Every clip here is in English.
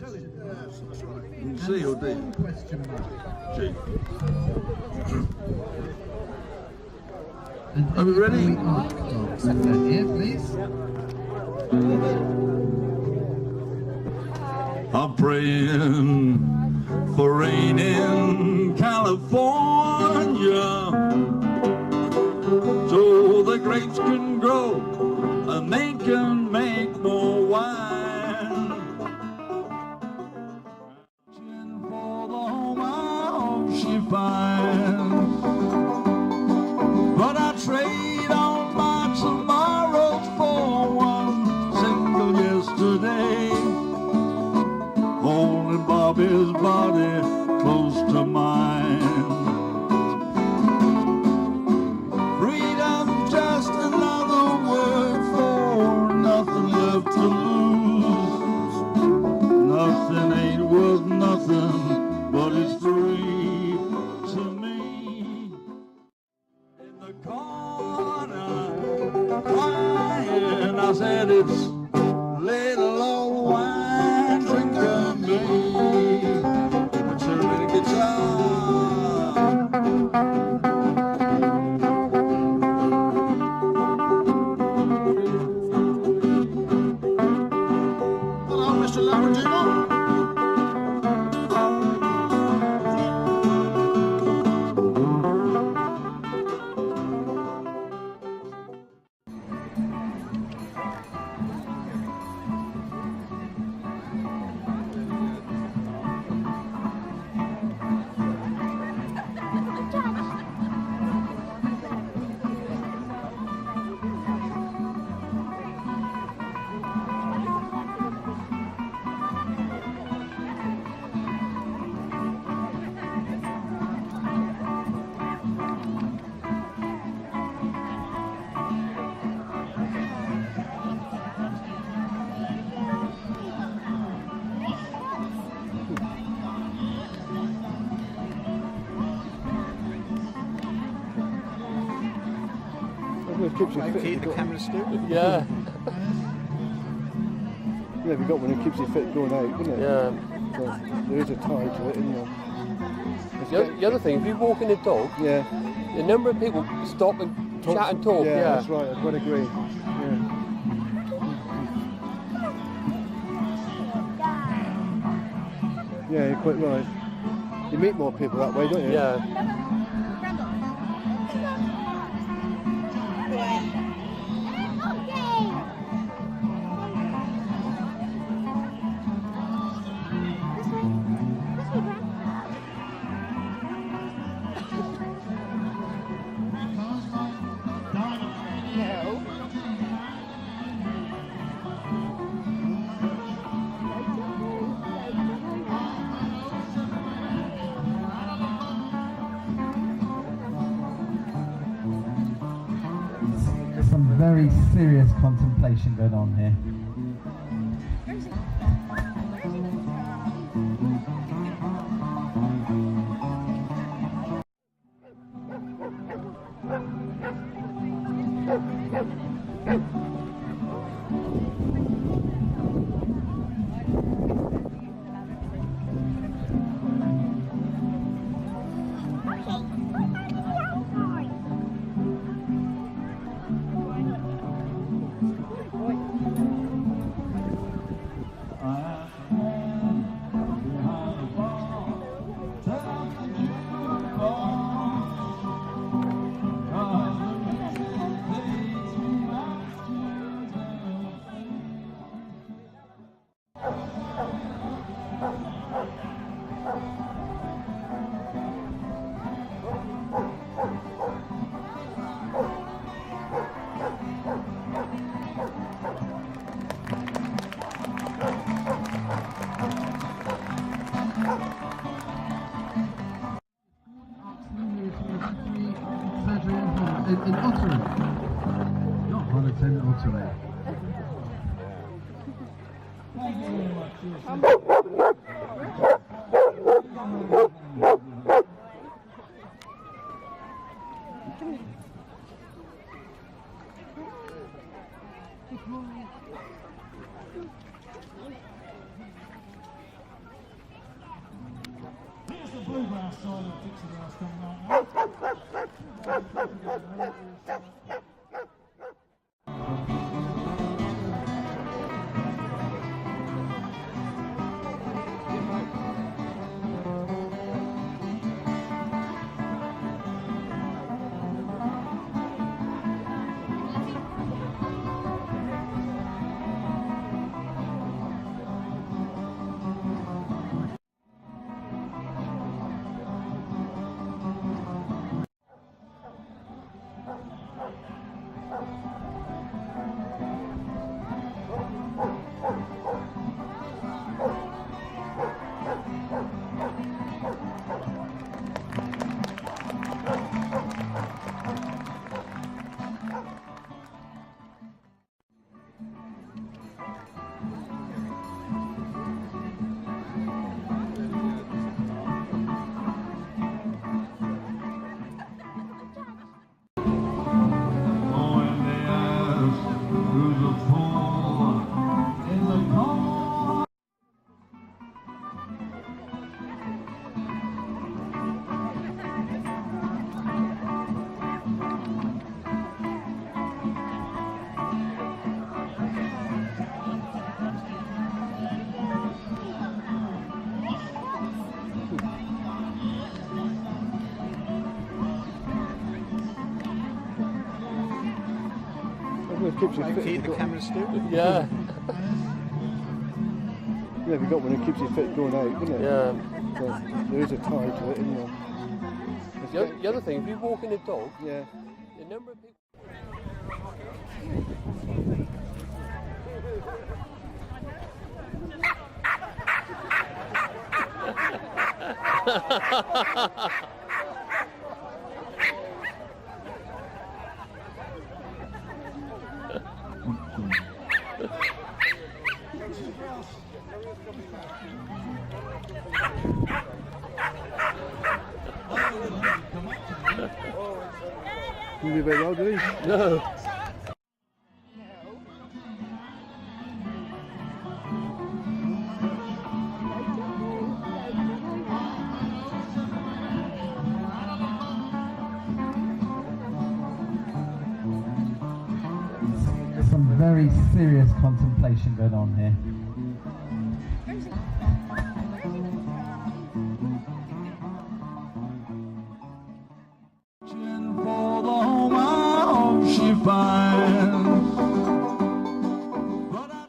C or D? G. Are we ready? Here, please. I'm praying for rain in California, so the grapes can grow and they can make more wine. For the home I hope she finds, but I trade all my tomorrows for one single yesterday, holding Bobby's body close to mine. Freedom's just another word for nothing left to lose. Nothing ain't worth nothing, but it's free to me. In the corner, crying, I said it's little old wine drinking me. It's a little guitar. Hello, Mr. Lamborghini. Keep the camera still? Yeah. Yeah, if you got one, it keeps you fit going out, doesn't it? Yeah. So there is a tie to it, isn't there? The other thing, if you walk in the dog, yeah, the number of people stop and chat and talk. Yeah, Yeah, that's right. I would agree. Yeah, you're quite right. You meet more people that way, don't you? Yeah. Some very serious contemplation going on here. In Ottery, not Honiton, Ottery. Thank you very much. Keeps you fit. The camera still? Yeah. Yeah, if you got one, it keeps you fit going out, doesn't it? Yeah. So there is a tie to it, isn't there? The other thing, if you're walking a dog, Yeah. the number of people. You'll be very well, do you? No. Some very serious contemplation going on here. For the home I hope she finds. But I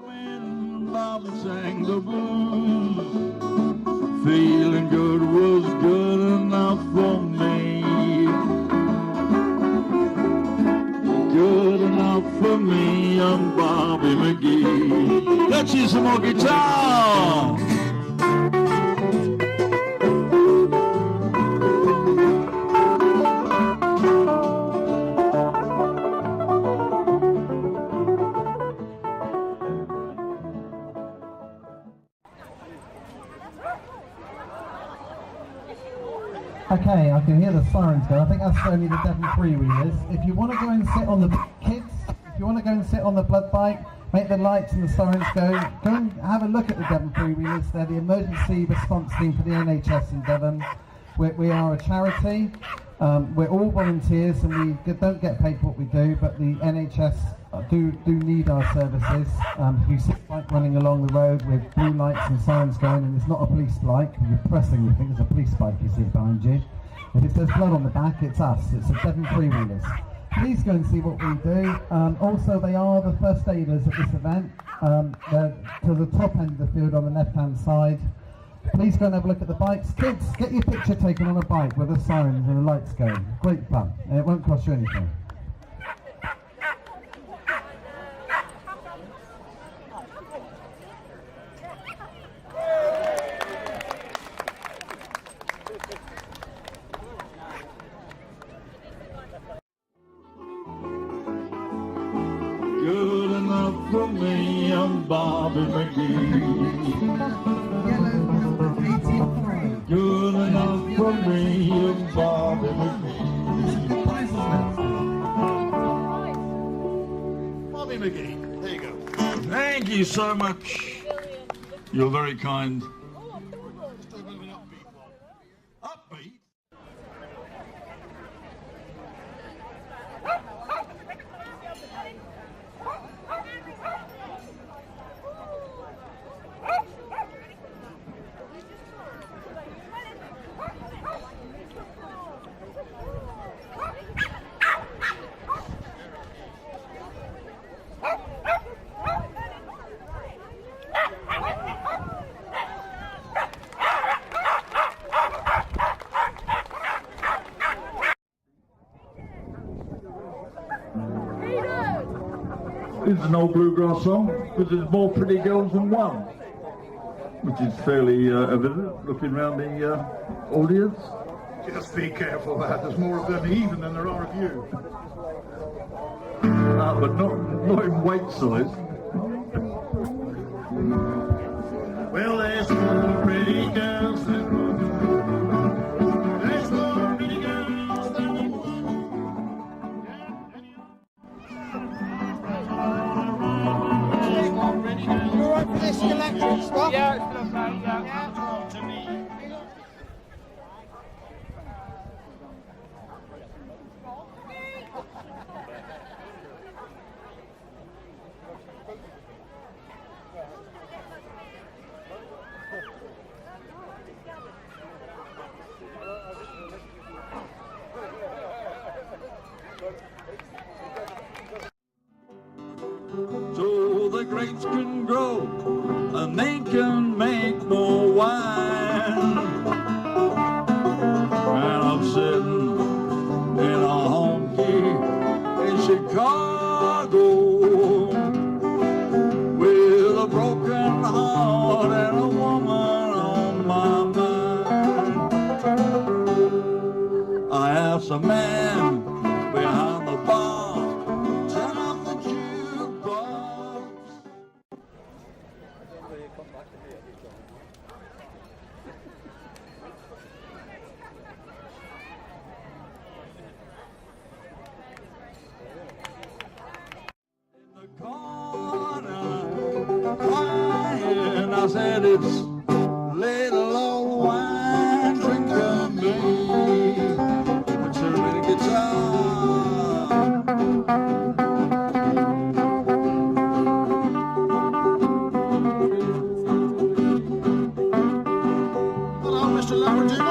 when Bobby sang the blues, feeling good was good enough for me. Good enough for me and Bobby McGee. Let's hear some more guitar. Okay, I can hear the sirens go. I think that's only the Devon three-wheelers. If you want to go and sit on the kids, if you want to go and sit on the blood bike, make the lights and the sirens go and have a look at the Devon three-wheelers. They're the emergency response team for the NHS in Devon. We are a charity. We're all volunteers and we don't get paid for what we do, but the NHS do need our services. If you see a bike running along the road with blue lights and sirens going and it's not a police bike, you're pressing, you think it's a police bike you see behind you. If it says blood on the back, it's us. It's the Devon three-wheelers. Please go and see what we do. Also, they are the first aiders at this event. They're to the top end of the field on the left-hand side. Please go and have a look at the bikes. Kids, get your picture taken on a bike with the sirens and the lights going. Great fun. And it won't cost you anything. and Bobby McGee. Good enough for me and Bobby McGee. Bobby McGee, there you go. Thank you so much. You're very kind. Upbeat? It's an old bluegrass song because there's more pretty girls than one, which is fairly evident looking around the audience. Just be careful, lad. There's more of them even than there are of you. But not in weight size. Well, there's more pretty girls than one. There's more pretty girls than one. You alright for this electric stuff? Yeah, it's still okay, yeah. So the grapes can grow and they can make more wine. And I'm sitting in a honky in Chicago with a broken heart and a woman on my mind. I asked a man behind the bar, turn up the jukebox. In the corner, crying, I said it's little old wine drinker me. It's a little guitar. Hello, Mr. Lamborghini.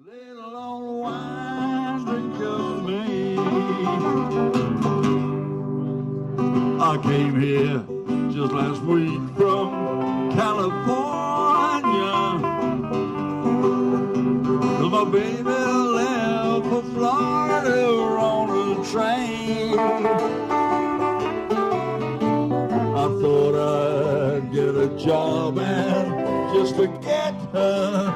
Little old wine drinker me. I came here just last week from California. 'Cause my baby left for Florida on a train. I thought I'd get a job and just forget her.